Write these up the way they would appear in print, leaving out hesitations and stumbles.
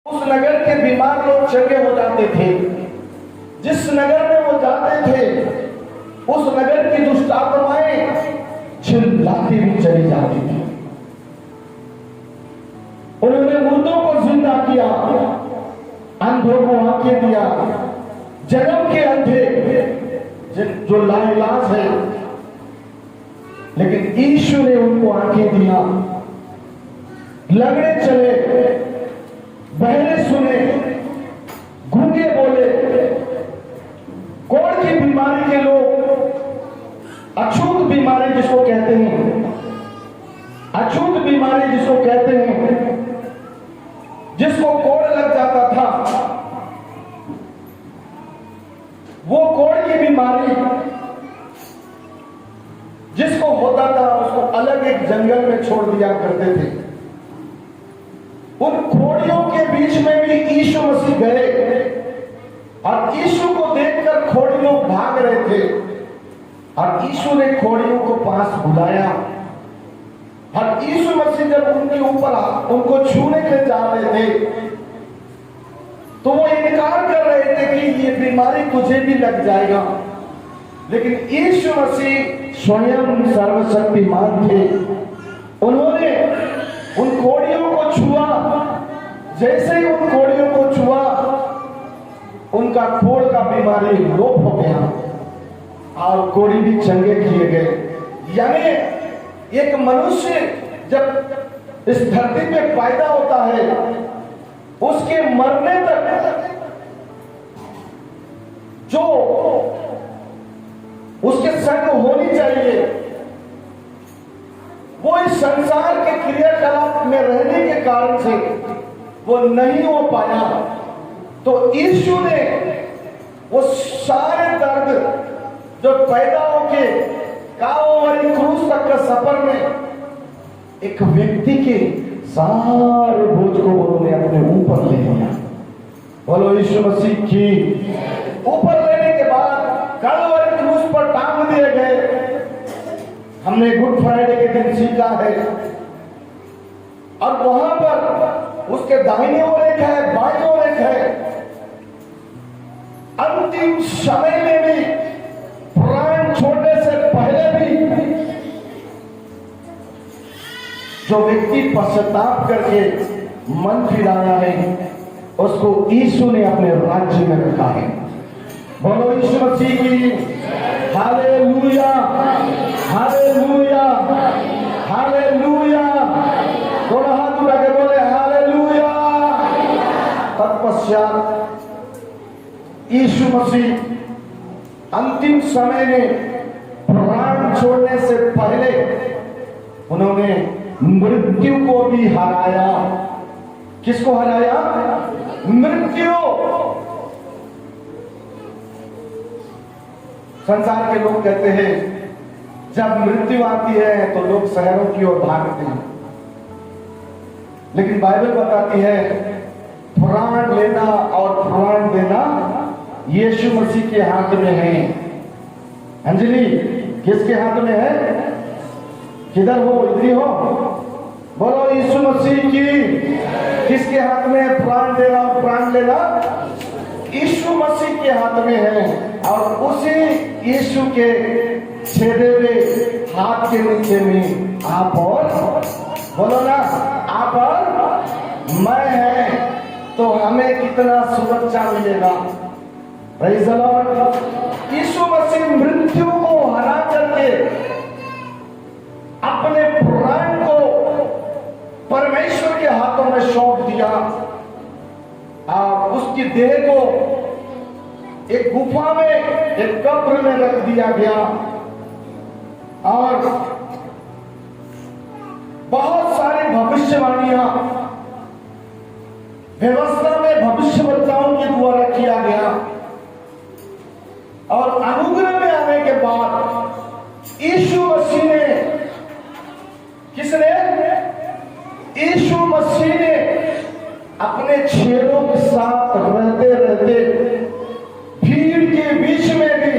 उस नगर के बीमार लोग चंगे हो जाते थे। जिस नगर में वो जाते थे उस नगर की दुष्ट आत्माएं चिल्लाती भी चली जाती थी। उन्होंने मुर्दों को जिंदा किया, अंधों को आंखें दिया, जन्म के अंधे जो लाइलाज है, लेकिन यीशु ने उनको आंखें दिया। लंगड़े चले, बहरे सुने, गूंगे बोले, कोढ़ की बीमारी के लोग, अछूत बीमारी जिसको कहते हैं, अछूत बीमारी जिसको कहते हैं, जिसको कोढ़ लग जाता था, वो कोढ़ की बीमारी जिसको होता था उसको अलग एक जंगल में छोड़ दिया करते थे। उन खोड़ियों के बीच में भी यीशु मसीह गए और यीशु को देखकर खोड़ी लोग भाग रहे थे और यीशु ने खोड़ियों को पास बुलाया और यीशु मसीह जब उनके ऊपर उनको छूने के जा रहे थे तो वो इनकार कर रहे थे कि ये बीमारी तुझे भी लग जाएगा, लेकिन यीशु मसीह स्वयं सर्वशक्तिमान थे। उन्होंने उन कोड़ियों को छुआ। जैसे ही उन कोड़ियों को छुआ उनका कोढ़ का बीमारी लोप हो गया और कोड़ी भी चंगे किए गए। यानी एक मनुष्य जब इस धरती पे पैदा होता है उसके मरने तक जो उसके संग होनी चाहिए वो इस संसार के क्रियाकलाप में रहने के कारण से वो नहीं हो पाया। तो यीशु ने वो सारे दर्द जो पैदा होके काल्वरी क्रूस तक का सफर में एक व्यक्ति के सारे बोझ को उन्होंने अपने ऊपर ले लिया। बोलो यीशु मसीह की। ऊपर लेने के बाद काल्वरी क्रूस पर टांग दिए गए। हमने गुड फ्राइडे के दिन सीखा है और वहां पर उसके दाहिने ओर एक है, बाईं ओर एक है। अंतिम समय में भी प्राण छोड़ने से पहले भी जो व्यक्ति पश्चाताप करके मन फिराया है उसको यीशु ने अपने राज्य में रखा है। बोलो यीशु मसीह की। Hallelujah, hallelujah, hallelujah. थोड़ा हाथ उठा के बोले हालेलुया। तत्पश्चात यीशु मसीह अंतिम समय में प्राण छोड़ने से पहले उन्होंने मृत्यु को भी हराया। किसको हराया? मृत्यु। संसार के लोग कहते हैं जब मृत्यु आती है तो लोग शहरों की ओर भागते हैं, लेकिन बाइबल बताती है प्राण लेना और प्राण देना यीशु मसीह के हाथ में है। अंजलि किसके हाथ में है? किधर हो? इधर हो। बोलो यीशु मसीह की। किसके हाथ में है प्राण देना और प्राण लेना? यीशु मसीह के हाथ में है। और उसी यीशु के छेदे हुए हाथ के नीचे में आप और बोलो ना, आप और मैं है, तो हमें कितना सुरक्षा मिलेगा। Praise the lord. यीशु मसीह मृत्यु को हरा करके अपने प्राण को परमेश्वर के हाथों में सौंप दिया और उसकी देह को एक गुफा में, एक कब्र में रख दिया गया और बहुत सारी भविष्यवाणियां व्यवस्था में भविष्यवक्ताओं के द्वारा किया गया और अनुग्रह में आने के बाद यीशु मसीह ने, किसने? यीशु मसीह ने अपने चेलों के साथ रहते रहते भीड़ के बीच में भी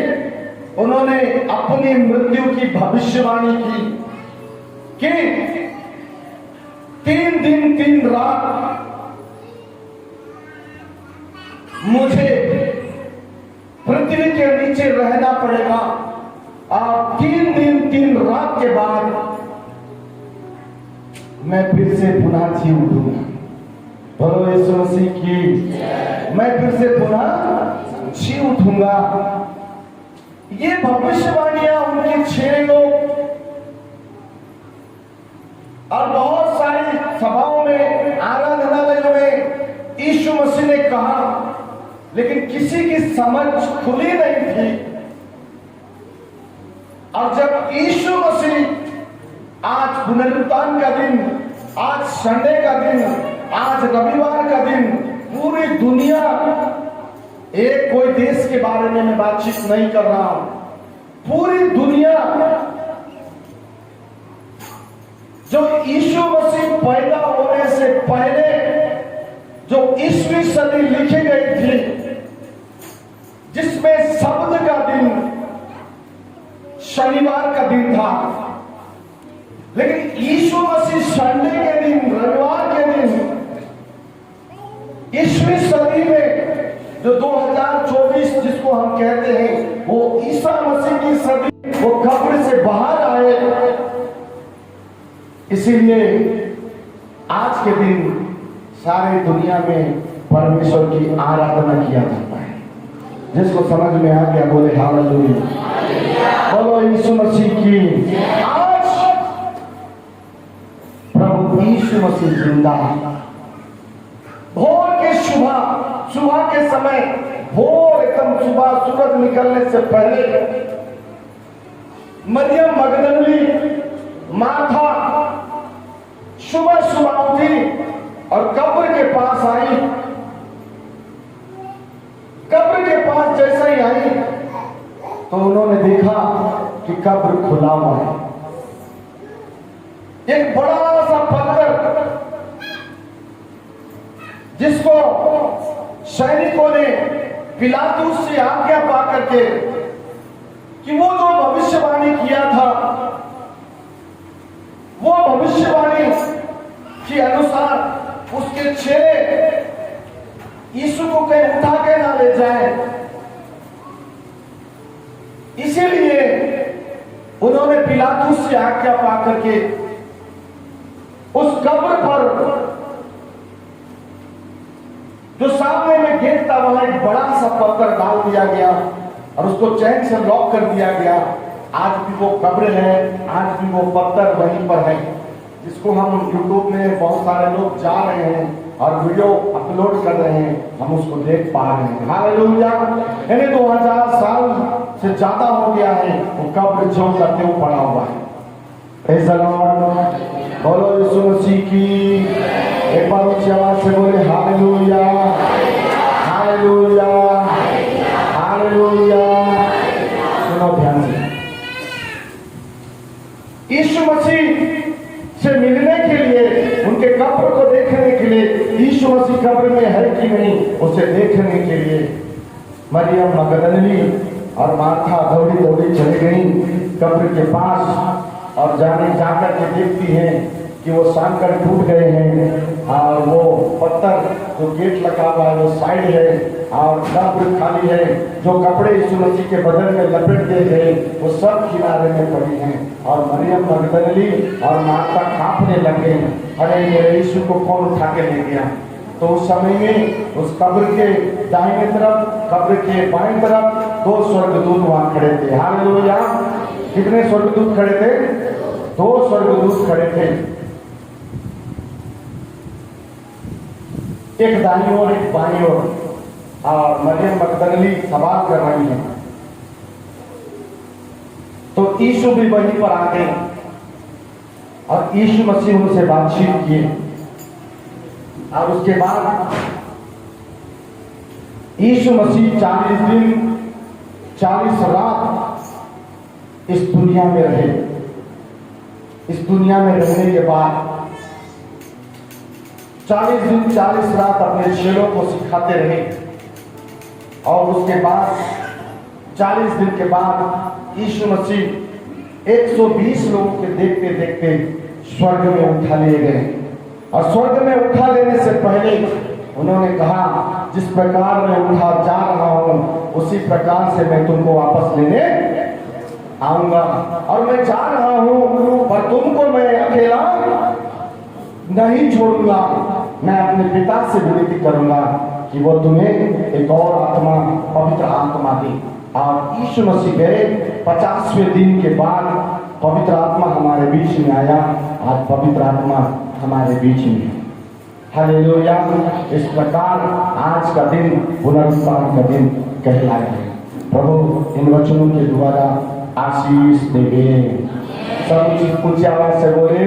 उन्होंने अपनी मृत्यु की भविष्यवाणी की कि 3 दिन 3 रात मुझे पृथ्वी के नीचे रहना पड़ेगा और 3 दिन 3 रात के बाद मैं फिर से पुनः जी उठूंगा। बोलो यीशु मसीह की। मैं फिर से पुनः जी उठूंगा। ये भविष्यवाणियां उनके 6 लोग और बहुत सारी सभाओं में, आराधनालयों में यीशु मसीह ने कहा, लेकिन किसी की समझ खुली नहीं थी। और जब यीशु मसीह आज पुनरुत्थान का दिन, आज संडे का दिन, आज रविवार का दिन, पूरी दुनिया, एक कोई देश के बारे में मैं बातचीत नहीं कर रहा हूं, पूरी दुनिया जो यीशु मसीह पैदा होने से पहले जो ईस्वी सदी लिखी गई थी, जिसमें शब्द का दिन शनिवार का दिन था, लेकिन यीशु मसीह संडे के दिन, रविवार के दिन, ईस्वी सदी में जो 2024 जिसको हम कहते हैं, वो ईसा मसीह की सदी, वो कब्र से बाहर आए। इसीलिए आज के दिन सारी दुनिया में परमेश्वर की आराधना किया जाता है। जिसको समझ में आ गया बोले हालेलुया। बोलो यीशु मसीह की। आज प्रभु यीशु मसीह जिंदा है। भोर के सुबह के समय, भोर एकदम सुबह सूरज निकलने से पहले मरियम मगदलिनी माथा सुबह सुबह उठी और कब्र के पास आई। कब्र के पास जैसे ही आई तो उन्होंने देखा कि कब्र खुला हुआ है। एक बड़ा सा पत्थर जिसको सैनिकों ने पिलातुस से आज्ञा पा करके कि वो जो भविष्यवाणी किया था, वो भविष्यवाणी के अनुसार उसके चेले यीशु को कहीं उठा के ना ले जाए, इसीलिए उन्होंने पिलातुस से आज्ञा पा करके उस कब्र पर जो सामने में गेट था, वहां एक बड़ा सा पत्थर डाल दिया गया और उसको चैन से लॉक कर दिया गया। आज भी वो कब्र है, आज भी वो पत्थर वहीं पर है, जिसको हम यूट्यूब में बहुत सारे लोग जा रहे हैं और वीडियो अपलोड कर रहे हैं, हम उसको देख पा रहे हैं। हालेलुया। यानी 2000 साल से ज्यादा हो गया है, वो कब्र जो करते हुए पड़ा हुआ है। Praise the Lord. बोलो यीशु मसीह की। एक बार उच्च आवाज से बोले हालेलुया, हालेलुया, हालेलुया। सुनो ध्यान से। यीशु मसीह से मिलने के लिए, उनके कब्र को देखने के लिए, यीशु मसीह कब्र में है कि नहीं उसे देखने के लिए मरियम मगदलिनी और मार्था दौड़ी दौड़ी चली गई कब्र के पास और जाकर के देखती हैं कि वो सांकर टूट गए हैं और वो पत्थर जो गेट लगा हुआ है वो साइड है और कब्र खाली है। जो कपड़े यीशु मसीह के बदन में लपेट दिए गए वो सब किनारे में पड़ी हैं और मरियम मगदलिनी और मार्था कांपने लगे, अरे मेरे यीशु को कौन उठा के ले गया। तो उस समय में उस कब्र के दाहिने तरफ, कब्र के बाएं तरफ 2 स्वर्गदूत वहां खड़े थे। हालेलुया। कितने स्वर्गदूत खड़े थे? 2 स्वर्गदूत खड़े थे, एक दाईं ओर एक बाईं ओर, और मरियम मगदलिनी सवाल कर रही है। तो यीशु भी वहीं पर आ गए और यीशु मसीह उनसे बातचीत किए और उसके बाद यीशु मसीह 40 दिन 40 रात इस दुनिया में रहे। इस दुनिया में रहने के बाद 40 दिन 40 रात अपने चेलों को सिखाते रहे और उसके बाद 40 दिन के बाद यीशु मसीह 120 लोगों के देखते देखते स्वर्ग में उठा लिए गए। और स्वर्ग में उठा लेने से पहले उन्होंने कहा जिस प्रकार मैं उठा जा रहा हूं उसी प्रकार से मैं तुमको वापस लेने आऊंगा, और मैं जा रहा हूं पर तुमको मैं अकेला नहीं छोड़ूंगा। मैं अपने पिता से विनती करूंगा कि वो तुम्हें एक और आत्मा, पवित्र आत्मा दे। और यीशु मसीह गए, 50वें दिन के बाद पवित्र आत्मा हमारे बीच में आया। आज पवित्र आत्मा हमारे बीच में है। हालेलुया। इस प्रकार आज का दिन पुनरुत्थान का दिन कहलाया है। प्रभु इन वचनों के द्वारा आशीष देवे। सब कुछ आवाज से बोले